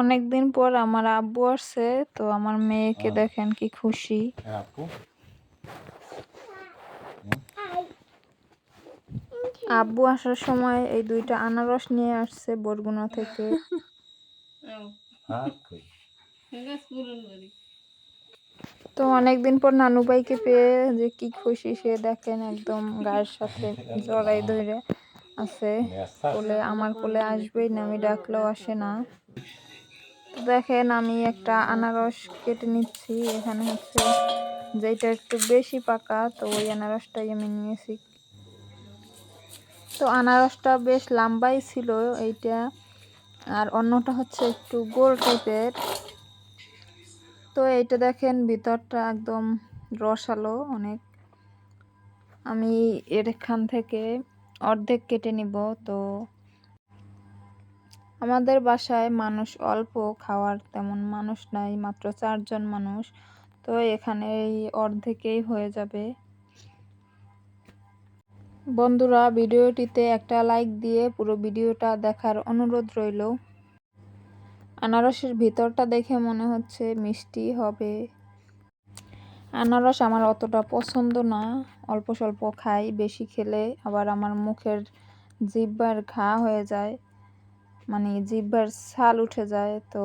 অনেকদিন পর আমার আব্বু আসছে, তো আমার মেয়েকে দেখেন কি খুশি। আব্বু আসার সময় এই দুইটা আনারস নিয়ে আসছে বরগুনা থেকে। তো অনেকদিন পর নানু ভাইকে পেয়ে যে কি খুশি সে, দেখেন একদম গায়ের সাথে জড়াই ধরে আছে, কোলে আমার কোলে আসবেই না, আমি ডাকলেও আসে না। দেখেন আমি একটা আনারস কেটে নিচ্ছি, এখানে হচ্ছে যেটা একটু বেশি পাকা, তো ওই আনারসটাই আমি নিয়েছি। তো আনারসটা বেশ লম্বাই ছিল এইটা, আর অন্যটা হচ্ছে একটু গোল টাইপের। তো এইটা দেখেন ভিতরটা একদম রসালো অনেক। আমি এখান থেকে অর্ধেক কেটে নিব। তো আমাদের বাসায় মানুষ অল্প, খাওয়ার তেমন মানুষ নাই, মাত্র 4 জন মানুষ। তো এখানে এই অর্ধেকেই হয়ে যাবে। বন্ধুরা, ভিডিওটিতে একটা লাইক দিয়ে পুরো ভিডিওটা দেখার অনুরোধ রইল। আনারসের ভিতরটা দেখে মনে হচ্ছে মিষ্টি হবে। আনারস আমার অতটা পছন্দ না, অল্প স্বল্প খাই, বেশি খেলে আবার আমার মুখের জিহ্বার ঘা হয়ে যায়, মানে জিহ্বার ছাল উঠে যায়। তো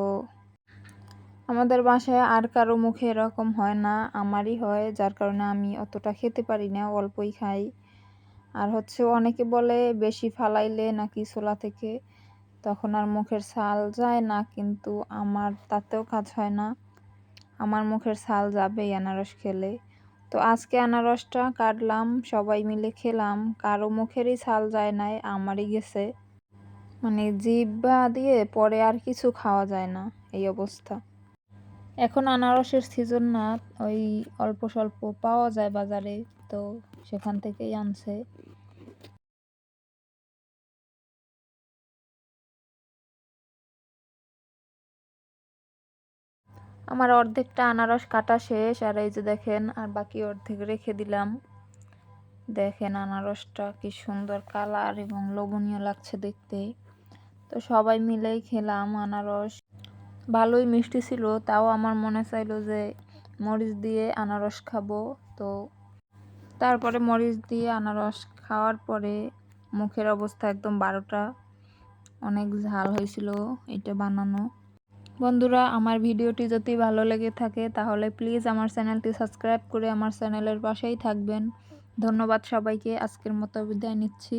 আমাদের বাসায় আর কারো মুখে এরকম হয় না, আমারই হয়, যার কারণে আমি অতটা খেতে পারি না, অল্পই খাই। আর হচ্ছে অনেকে বলে বেশি ফালাইলে নাকি ছোলা থেকে তখন আর মুখের ছাল যায় না, কিন্তু আমার তাতেও কাজ হয় না, আমার মুখের ছাল যাবেই আনারস খেলে। তো আজকে আনারসটা কাটলাম, সবাই মিলে খেলাম, কারো মুখেরই ছাল যায় নাই, আমারই গেছে, মানে জিহ্বা দিয়ে পরে আর কিছু খাওয়া যায় না, এই অবস্থা। এখন আনারসের সিজন না, ওই অল্প স্বল্প পাওয়া যায় বাজারে, তো সেখান থেকেই আনছে। আমার অর্ধেকটা আনারস কাটা শেষ, আর এই যে দেখেন আর বাকি অর্ধেক রেখে দিলাম। দেখেন আনারসটা কি সুন্দর কালার এবং লোভনীয় লাগছে দেখতে। তো সবাই মিলেই খেলাম আনারস, ভালোই মিষ্টি ছিল, তাও আমার মনে চাইলো যে মরিচ দিয়ে আনারস খাবো। তো তারপরে মরিচ দিয়ে আনারস খাওয়ার পরে মুখের অবস্থা একদম 12টা, অনেক ঝাল হয়েছিল এটা বানানো। বন্ধুরা, আমার ভিডিওটি যদি ভালো লেগে থাকে তাহলে প্লিজ আমার চ্যানেলটি সাবস্ক্রাইব করে আমার চ্যানেলের পাশেই থাকবেন। ধন্যবাদ সবাইকে, আজকের মতো বিদায় নিচ্ছি।